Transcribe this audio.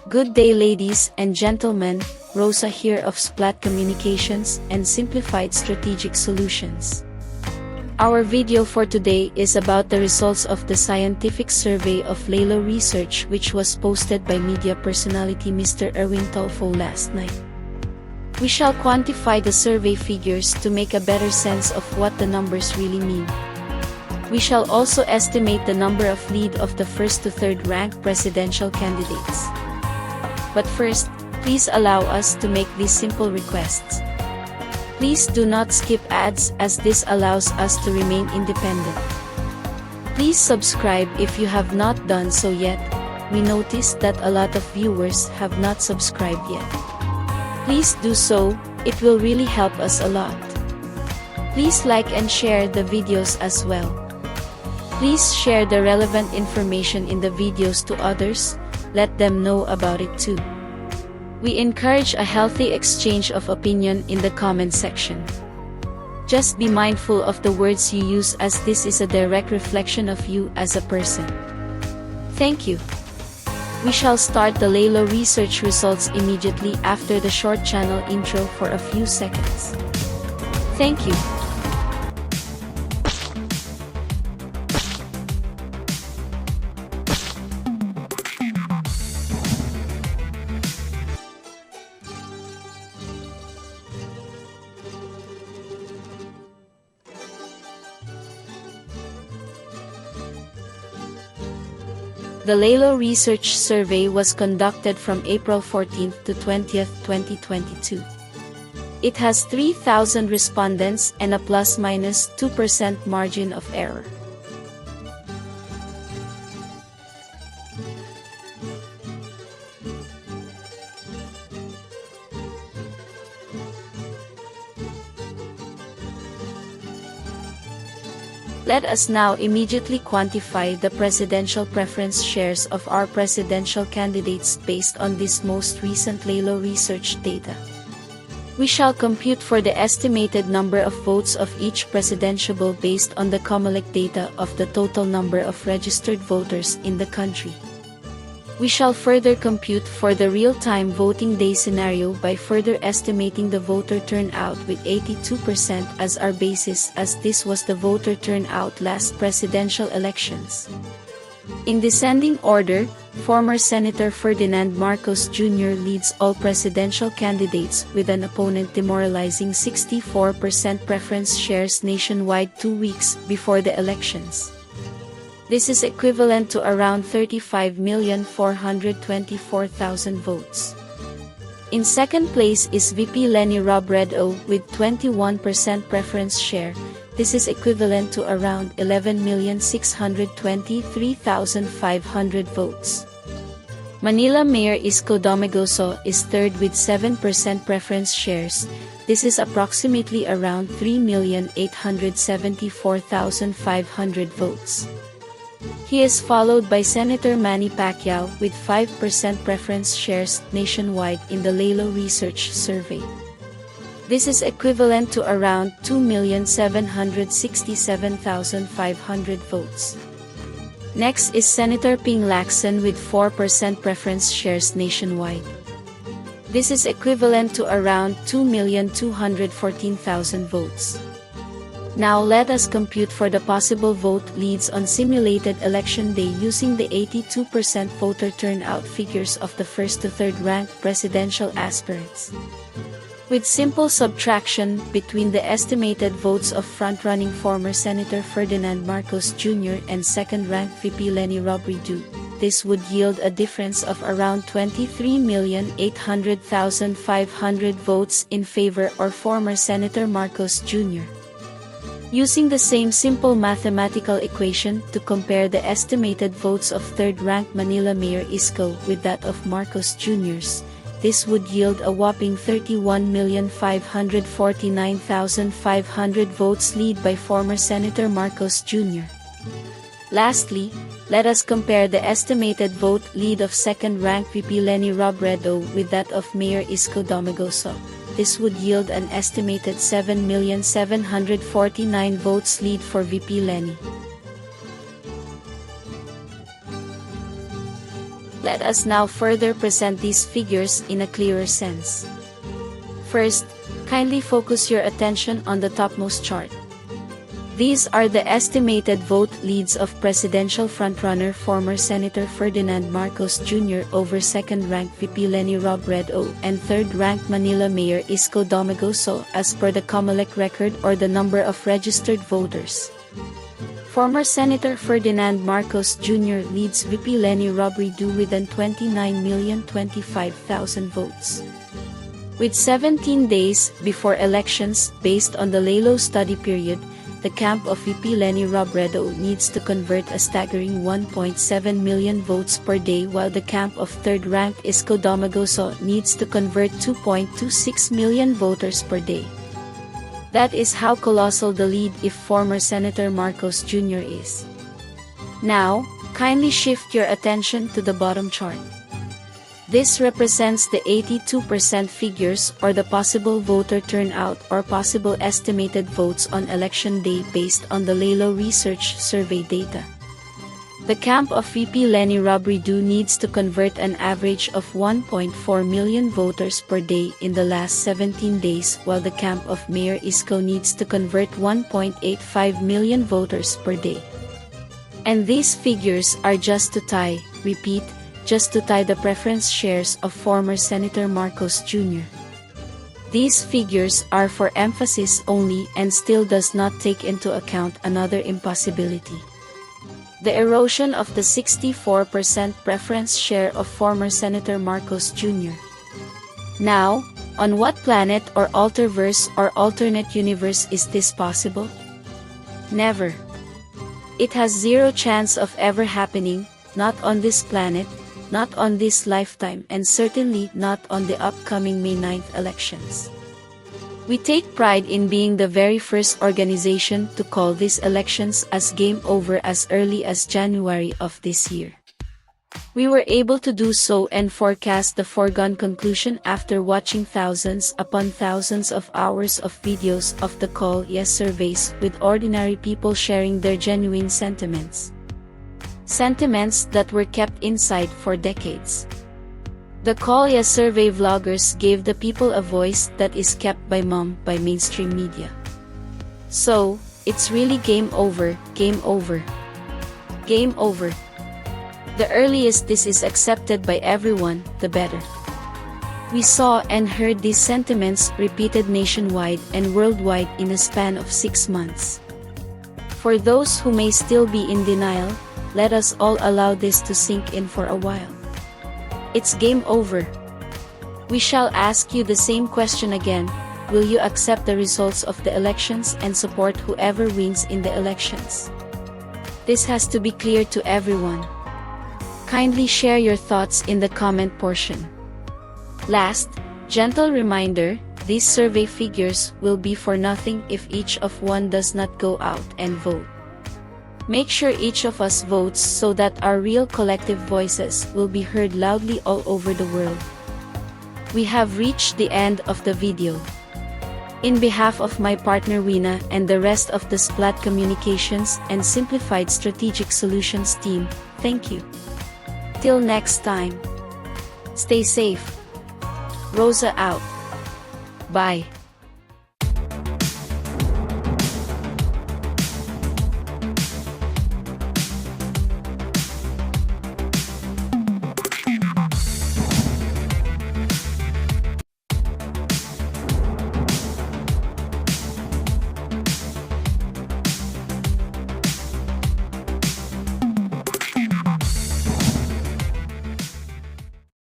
Good day, ladies and gentlemen, Rosa here of Splat Communications and Simplified Strategic Solutions. Our video for today is about the results of the scientific survey of Laylo Research, which was posted by media personality Mr. Erwin Tulfo last night. We shall quantify the survey figures to make a better sense of what the numbers really mean. We shall also estimate the number of lead of the first to third ranked presidential candidates. But first, please allow us to make these simple requests. Please do not skip ads, as this allows us to remain independent. Please subscribe if you have not done so yet. We noticed that a lot of viewers have not subscribed yet. Please do so, it will really help us a lot. Please like and share the videos as well. Please share the relevant information in the videos to others, let them know about it too. We encourage a healthy exchange of opinion in the comment section. Just be mindful of the words you use, as this is a direct reflection of you as a person. Thank you. We shall start the Laylo Research results immediately after the short channel intro for a few seconds. Thank you. The Laylo Research survey was conducted from April 14th to 20th, 2022. It has 3,000 respondents and a ±2% margin of error. Let us now immediately quantify the presidential preference shares of our presidential candidates based on this most recent Laylo Research data. We shall compute for the estimated number of votes of each presidential based on the cumulative data of the total number of registered voters in the country. We shall further compute for the real-time voting day scenario by further estimating the voter turnout with 82% as our basis, as this was the voter turnout last presidential elections. In descending order, former Senator Ferdinand Marcos Jr. leads all presidential candidates with an opponent demoralizing 64% preference shares nationwide 2 weeks before the elections. This is equivalent to around 35,424,000 votes. In second place is VP Leni Robredo with 21% preference share. This is equivalent to around 11,623,500 votes. Manila Mayor Isko Domagoso is third with 7% preference shares. This is approximately around 3,874,500 votes. He is followed by Senator Manny Pacquiao with 5% preference shares nationwide in the Laylo Research survey. This is equivalent to around 2,767,500 votes. Next is Senator Ping Lacson with 4% preference shares nationwide. This is equivalent to around 2,214,000 votes. Now let us compute for the possible vote leads on simulated election day using the 82% voter turnout figures of the first to third ranked presidential aspirants. With simple subtraction between the estimated votes of front-running former Senator Ferdinand Marcos Jr. and second-ranked VP Leni Robredo, this would yield a difference of around 23,800,500 votes in favor of former Senator Marcos Jr. Using the same simple mathematical equation to compare the estimated votes of third-ranked Manila Mayor Isko with that of Marcos Jr.'s, this would yield a whopping 31,549,500 votes lead by former Senator Marcos Jr. Lastly, let us compare the estimated vote lead of second-ranked VP Leni Robredo with that of Mayor Isko Domagoso. This would yield an estimated 7,749,000 votes lead for VP Leni. Let us now further present these figures in a clearer sense. First, kindly focus your attention on the topmost chart. These are the estimated vote leads of presidential frontrunner former Senator Ferdinand Marcos Jr. over second-ranked VP Leni Robredo and third-ranked Manila Mayor Isko Domagoso as per the COMELEC record or the number of registered voters. Former Senator Ferdinand Marcos Jr. leads VP Leni Robredo with an 29,025,000 votes. With 17 days before elections, based on the Laylo study period, the camp of VP Leni Robredo needs to convert a staggering 1.7 million votes per day, while the camp of third-ranked Isko Domagoso needs to convert 2.26 million voters per day. That is how colossal the lead if former Senator Marcos Jr. is. Now, kindly shift your attention to the bottom chart. This represents the 82% figures or the possible voter turnout or possible estimated votes on election day based on the Laylo Research survey data. The camp of VP Leni Robredo needs to convert an average of 1.4 million voters per day in the last 17 days, while the camp of Mayor Isko needs to convert 1.85 million voters per day. And these figures are just to tie, repeat, just to tie the preference shares of former Senator Marcos Jr. These figures are for emphasis only and still does not take into account another impossibility: the erosion of the 64% preference share of former Senator Marcos Jr. Now, on what planet or alterverse or alternate universe is this possible? Never. It has zero chance of ever happening, not on this planet, not on this lifetime, and certainly not on the upcoming May 9th elections. We take pride in being the very first organization to call these elections as game over as early as January of this year. We were able to do so and forecast the foregone conclusion after watching thousands upon thousands of hours of videos of the Call Yes surveys with ordinary people sharing their genuine sentiments. Sentiments that were kept inside for decades. The Call Yes survey vloggers gave the people a voice that is kept by mainstream media. So, it's really game over, game over. Game over. The earliest this is accepted by everyone, the better. We saw and heard these sentiments repeated nationwide and worldwide in a span of 6 months. For those who may still be in denial, let us all allow this to sink in for a while. It's game over. We shall ask you the same question again: will you accept the results of the elections and support whoever wins in the elections? This has to be clear to everyone. Kindly share your thoughts in the comment portion. Last, gentle reminder, these survey figures will be for nothing if each of one does not go out and vote. Make sure each of us votes so that our real collective voices will be heard loudly all over the world. We have reached the end of the video. In behalf of my partner Wina and the rest of the Splat Communications and Simplified Strategic Solutions team, thank you. Till next time. Stay safe. Rosa out. Bye.